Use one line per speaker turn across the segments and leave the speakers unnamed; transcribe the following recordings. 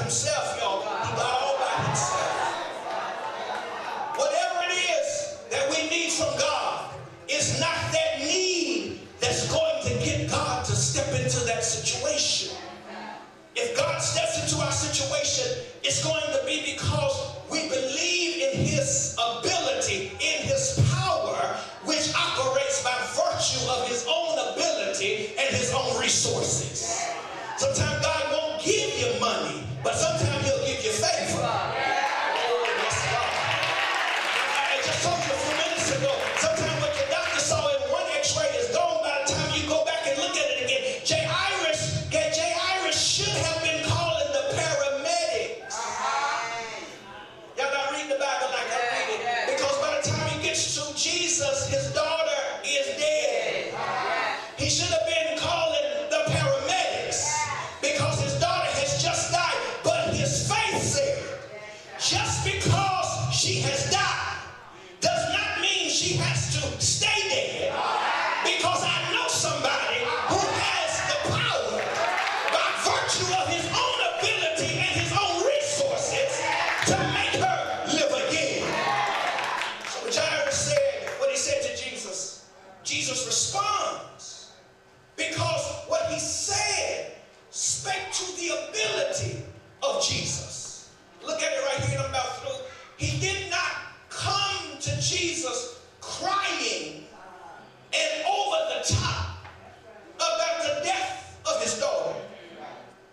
himself, y'all. He got all by himself. Whatever it is that we need from God, it's not that need that's going to get God to step into that situation. If God steps into our situation, it's going to be because we believe in his ability, in his power, which operates by virtue of his own ability and his own resources. Sometimes God won't give you money, but sometimes he'll give you favor. Yes, God. I just told you a few minutes ago, sometimes what the doctor saw in one x-ray is gone by the time you go back and look at it again. Jay Irish should have been calling the paramedics. Y'all not reading the Bible like I read it. Because by the time he gets to Jesus, his daughter is dead. He should have been calling the paramedics because his daughter has just died. But his faith said, just because she has died does not mean she has to stay dead. Because I know somebody who has the power by virtue of his own ability and his own resources to make her live again. So when Jairus said what he said to Jesus, Jesus responds because what he said spake to the ability of Jesus. Look at it right here, and I'm about through. He did not come to Jesus crying and over the top about the death of his daughter.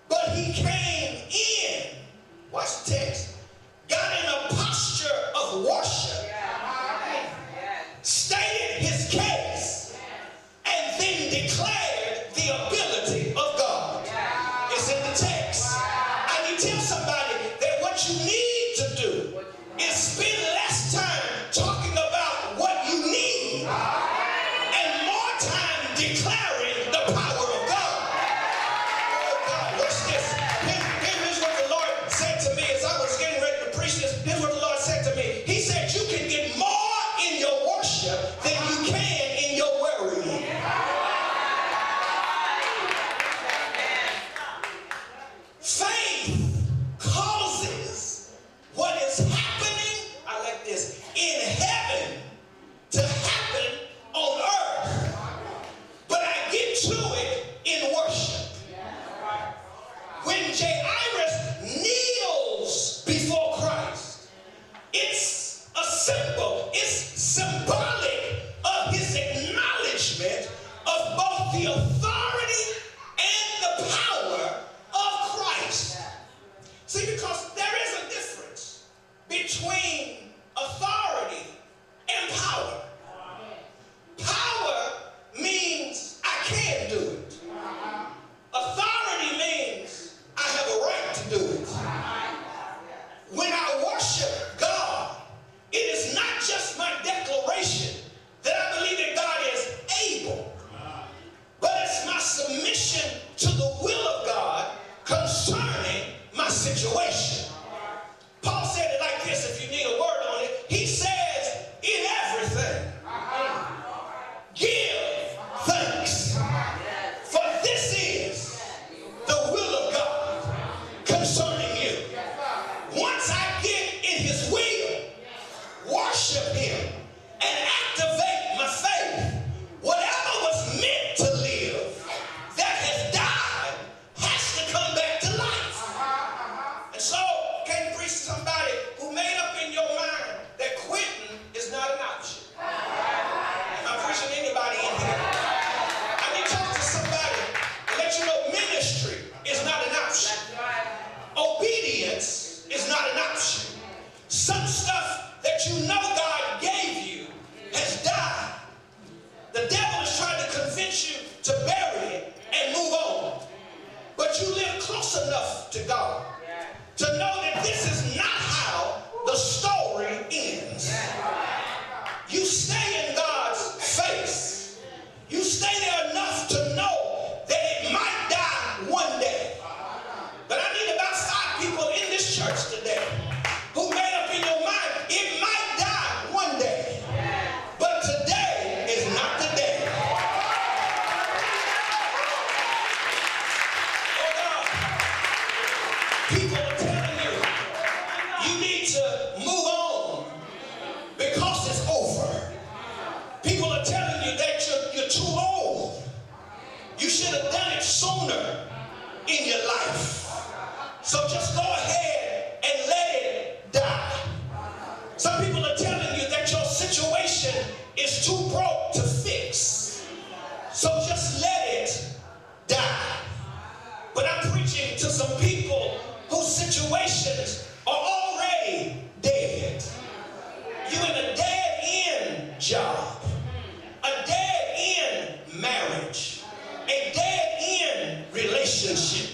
But he came in, watch the text, got in a posture of worship, stated his case, and then declared the ability of God. It's in the text. I need to tell somebody that what you need to do is spend less time talking about what you need and more time declaring the power of God. Oh God, watch this. Here's what the Lord said to me as I was getting ready to preach this. Here's what the Lord said to me. He said, you can get more in your worship than you can in your worrying. Faith causes what is happening, I like this, in heaven to happen on earth. But I get to it in worship. When Jairus kneels before Christ, it's a symbol, it's symbolic of his acknowledgement of both the authority and the power of Christ. See, because there is a difference between authority and power. Power means I can do it. Authority means I have a right to do it. When I worship God, it is not just my declaration that I believe that God is able, but it's my submission to the will of God concerning my situation. Paul said it like this, if you need a word on it. He says, in everything, give thanks, for this is the will of God concerning you. Once I get in his will, worship him, and activate my faith, whatever was meant to live that has died has to come back to life. And so, can you preach to somebody who made up in your mind that quitting is not an option? I'm preaching to anybody in here. I need to talk to somebody and let you know ministry is not an option. Obedience is not an option. Some stuff that you know God gave you has died. The devil is trying to convince you to bury it and move on. But you live close enough to God to know that this is not how the story ends. You stay in God's face. You stay there enough to know that it might die one day. But I need about 5 people in this church today who made up in your mind, it might die one day. But today is not the day. Oh God. People have done it sooner in your life. So just go ahead and let it die. Some people are telling you that your situation is too broke to fix. So just let it die. But I'm preaching to some people whose situations are already dead. You're in a dead-end job, a dead-end marriage, a dead-end relationship.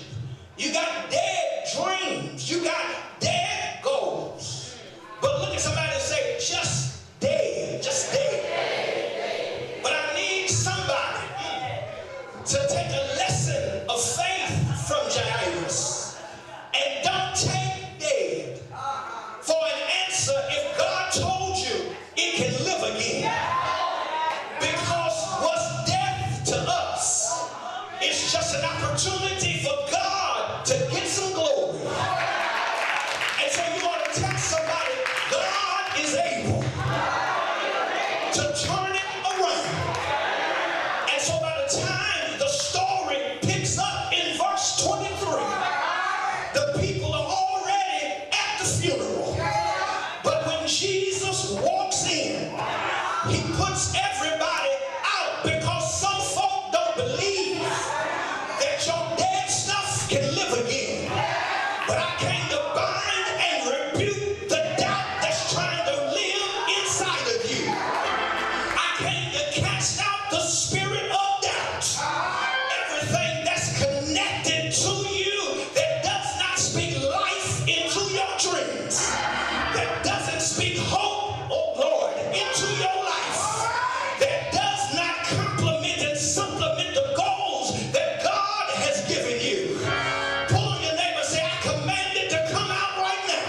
You got dead dreams. You got dead goals. But look at somebody and say, just dead, just dead. But I need somebody to take a lesson of faith from Jairus and don't take dead for an answer if God told you it can live again. Because what's death to us is just an opportunity for God to get some glory. And so you want to tell somebody, God is able to turn it around. And so by the time the story picks up in verse 23, the people are already at the funeral. But when Jesus walks in, he puts everybody out because some folk don't believe that your dead stuff can live again. But I came to bind and rebuke the doubt that's trying to live inside of you. I came to cast out the spirit of doubt. Everything that's connected to you that does not speak life into your dreams, that doesn't speak hope, oh Lord, into your life, that does not complement and supplement the goals that God has given you. Pull on your neighbor and say, I command it to come out right now.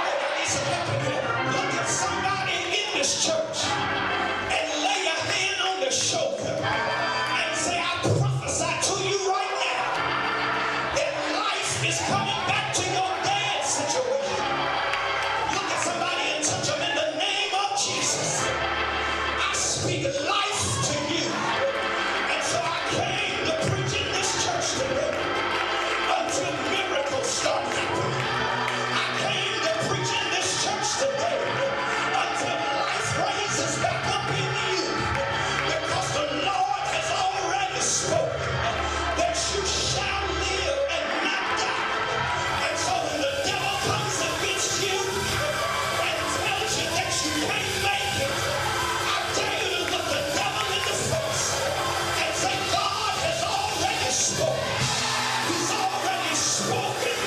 Oh, I need some help in here. Look at somebody in this church and lay your hand on their shoulder and say, I prophesy to you right now that life is coming back to your dead situation. Look at somebody and touch them in the name of Jesus. I speak life to you. And so I came to preach in this church today until miracles start happening. I came to preach in this church today until life raises back up in you. Because the Lord has already spoken that you shall live and not die. And so when the devil comes against you and tells you that you can't make it, I dare you to look the devil in the face and say, God has already spoken. He's already spoken.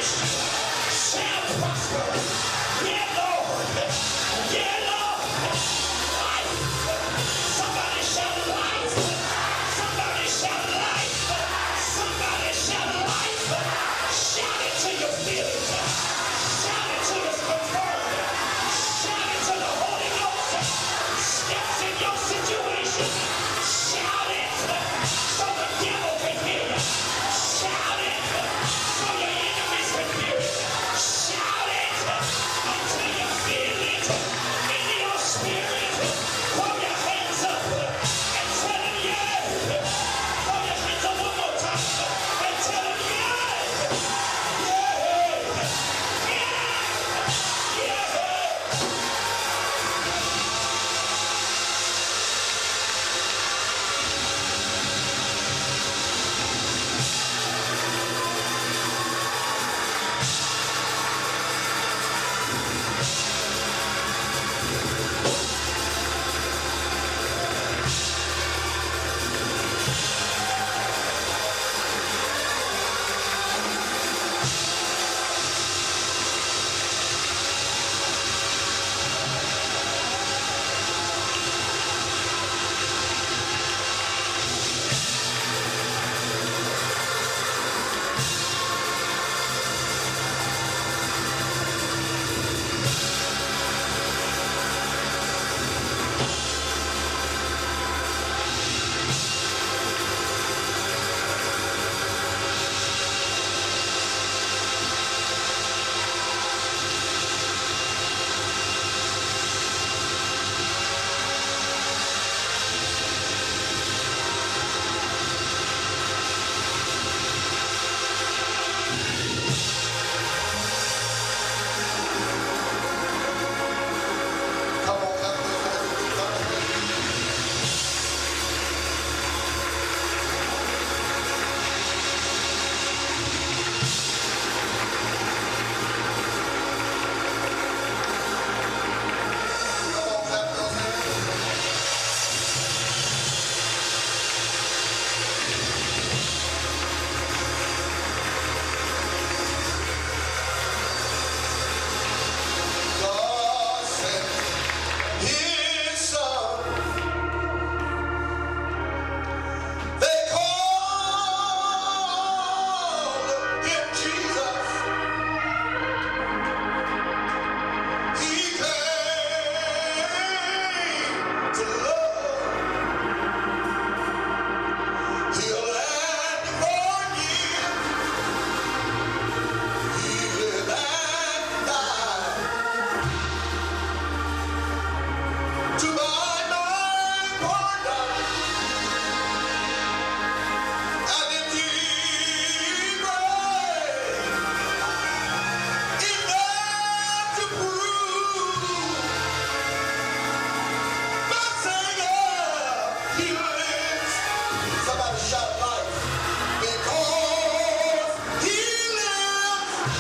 against you shall prosper. Yeah, Lord. Yeah, Lord. Life. Somebody shout life. Somebody shout life. Somebody shout life. Shout it till you feel it. Shout it till it's confirmed. Shout it till the Holy Ghost steps in your situation. Shout it so the devil can hear you. Shout it so your enemies can hear it. Shout it until you feel it in your spirit. Throw your hands up and tell him yeah. Throw your hands up one more time and tell him yeah. Yeah. Yeah. Yeah. Come on, come God sent his son. They called him Jesus. He came to love, heal and forgive. He lived and died to buy my pardon. And indeed, in that to prove my Savior, he lives. Somebody shout life. Because he lives,